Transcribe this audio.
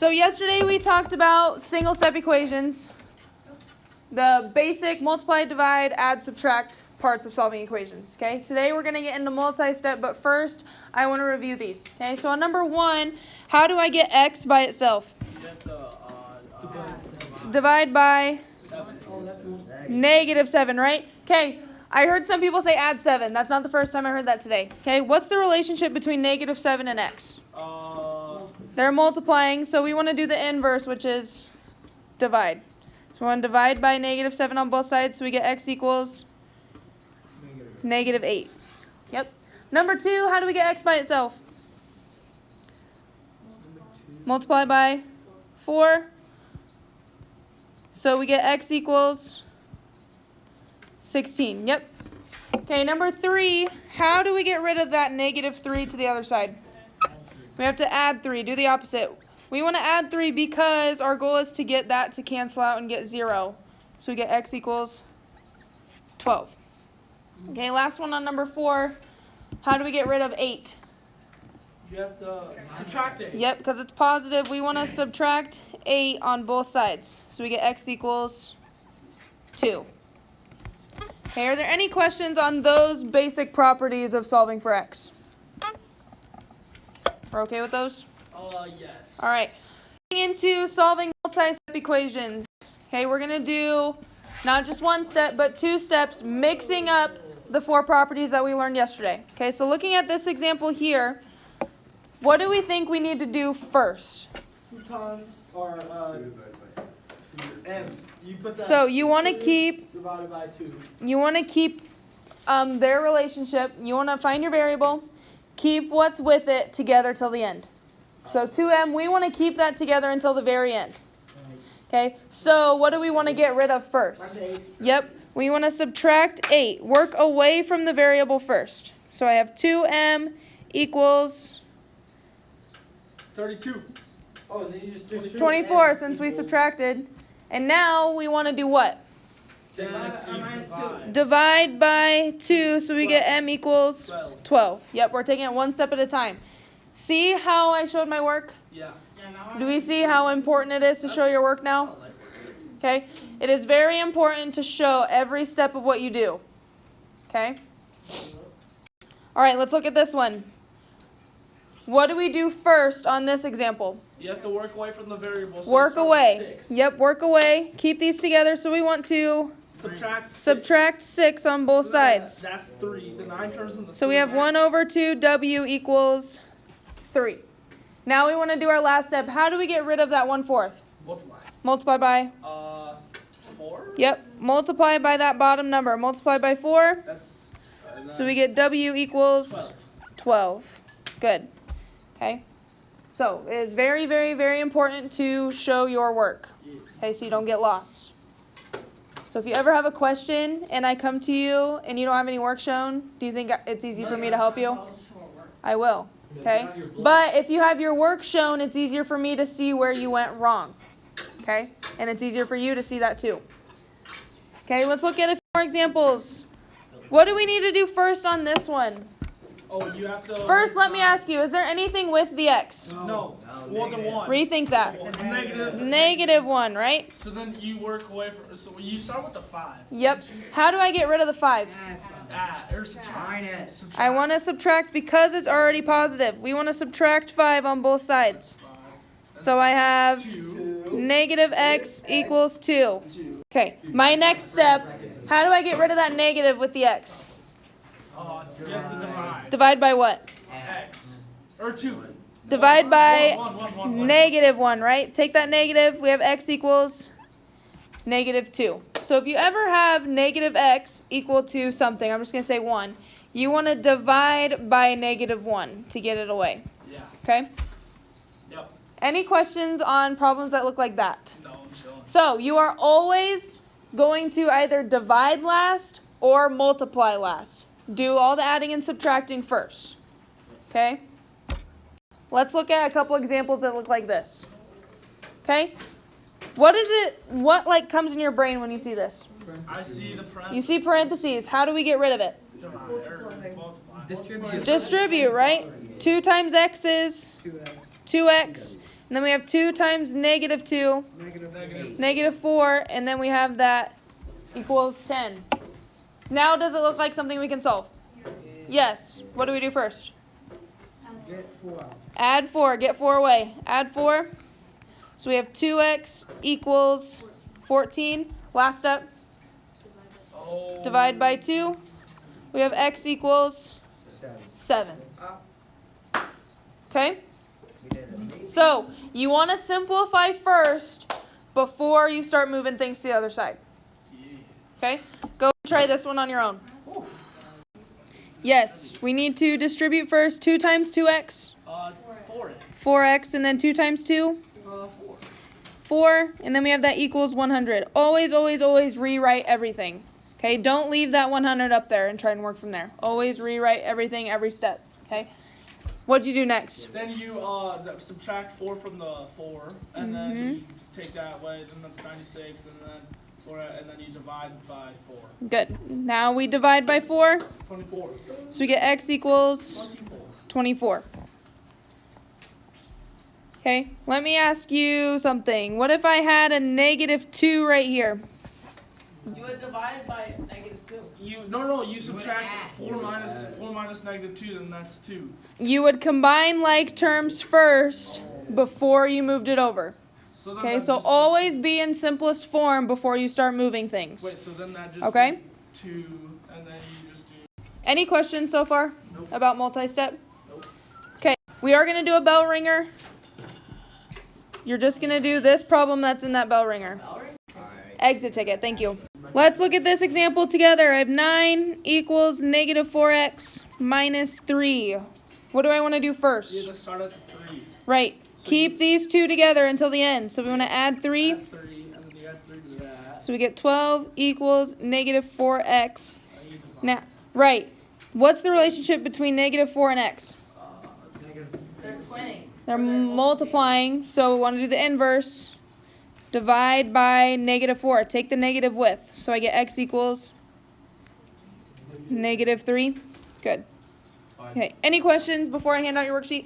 So yesterday we talked about single step equations, the basic multiply, divide, add, subtract parts of solving equations. Okay, today we're going to get into multi-step, but first I want to review these. Okay, so on number 1, how do I get x by itself? You have to Divide by 7. -7, right? Okay, I heard some people say add 7. That's not the first time I heard that today. Okay, what's the relationship between -7 and x? They're multiplying, so we want to do the inverse, which is divide. So we want to divide by -7 on both sides, so we get x equals -8. Yep. Number 2, how do we get x by itself? Multiply by 4. So we get x equals 16. Yep. Okay, number 3, how do we get rid of that -3 to the other side? We have to add 3. Do the opposite. We want to add 3 because our goal is to get that to cancel out and get 0. So we get x equals 12. Okay, last one on number 4. How do we get rid of 8? You have to subtract 8. Yep, because it's positive. We want to subtract 8 on both sides. So we get x equals 2. Okay, are there any questions on those basic properties of solving for x? We're okay with those? Yes. All right. Into solving multi-step equations. Okay, we're going to do not just one step, but 2 steps, mixing up the 4 properties that we learned yesterday. Okay, so looking at this example here, what do we think we need to do first? 2 times or m. You put that. So you want to keep divided by 2. You want to keep their relationship. You want to find your variable, keep what's with it together till the end. So 2m, we want to keep that together until the very end. Okay, so what do we want to get rid of first? Yep, we want to subtract 8. Work away from the variable first. So I have 2m equals 32. Oh, then you just do 24 since we subtracted. And now we want to do what? Divide by 2, so we get m equals 12. Yep, we're taking it one step at a time. See how I showed my work? Yeah. Do we see how important it is to show your work now? Okay, it is very important to show every step of what you do. Okay? All right, let's look at this one. What do we do first on this example? You have to work away from the variable. So Work away. 6. Yep, work away. Keep these together. So we want to subtract 6 on both sides. That's 3. The 9 turns into 3. So we have 1 over 2, w equals 3. Now we want to do our last step. How do we get rid of that 1/4? Multiply. Multiply by? 4? Yep, multiply by that bottom number. Multiply by 4. That's So we get w equals 12. Good. Okay. So it is very, very, very important to show your work. Okay, so you don't get lost. So if you ever have a question and I come to you and you don't have any work shown, do you think it's easy for me to help you? I will. Okay? But if you have your work shown, it's easier for me to see where you went wrong. Okay? And it's easier for you to see that too. Okay, let's look at a few more examples. What do we need to do first on this one? Oh, you have to. First, let me ask you, is there anything with the x? No. More than 1. Rethink that. -1, right? So then you work away from. So you start with the 5. Yep. How do I get rid of the 5? Add or subtract. I want to subtract because it's already positive. We want to subtract 5 on both sides. So I have 2. -x equals 2. Okay, my next step, how do I get rid of that negative with the x? You have to divide. Divide by what? X. Or 2. Divide by One. -1, right? Take that negative, we have x equals -2. So if you ever have -x equal to something, I'm just going to say 1, you want to divide by -1 to get it away. Yeah. Okay? Yep. Any questions on problems that look like that? No, I'm chilling. So you are always going to either divide last or multiply last. Do all the adding and subtracting first. Okay? Let's look at a couple examples that look like this. Okay? What comes in your brain when you see this? I see the parentheses. You see parentheses. How do we get rid of it? Multiply. Distribute, right? 2 times x is 2x. And then we have 2 times negative 2, Negative. negative 4, and then we have that equals 10. Now does it look like something we can solve? Yes. What do we do first? Get 4 out. Add 4. Get 4 away. Add 4. So we have 2x equals 14. Last step. Oh. Divide by 2. We have x equals 7. Okay? So you want to simplify first before you start moving things to the other side. Okay? Go try this one on your own. Yes, we need to distribute first. 2 times 2x. 4. 4x, and then 2 times 2. 4. 4, and then we have that equals 100. Always, always, always rewrite everything. Okay? Don't leave that 100 up there and try and work from there. Always rewrite everything every step. Okay? What'd you do next? Then you subtract 4 from the 4, and then you take that away. Then that's 96, and then 4, and then you divide by 4. Good. Now we divide by 4. 24. So we get x equals 24. Okay, let me ask you something. What if I had a negative 2 right here? You would divide by negative 2. You subtract 4 minus negative 2, then that's 2. You would combine like terms first before you moved it over. So then Okay, that so just- always be in simplest form before you start moving things. Wait, so then that just Okay. 2, and then you just do. Any questions so far Nope. about multi-step? Nope. Okay, we are going to do a bell ringer. You're just going to do this problem that's in that bell ringer. Exit ticket, thank you. Let's look at this example together. I have 9 equals negative 4x minus 3. What do I want to do You first? just start at 3. Right, keep these two together until the end. So we want to add 3. Add 3, and then you add 3 to that. So we get 12 equals negative 4x. And you divide. Now, right, what's the relationship between negative 4 and x? They're twinning. They're multiplying, so we want to do the inverse. Divide by negative 4. Take the negative with. So I get x equals negative 3. Good. Okay, any questions before I hand out your worksheet?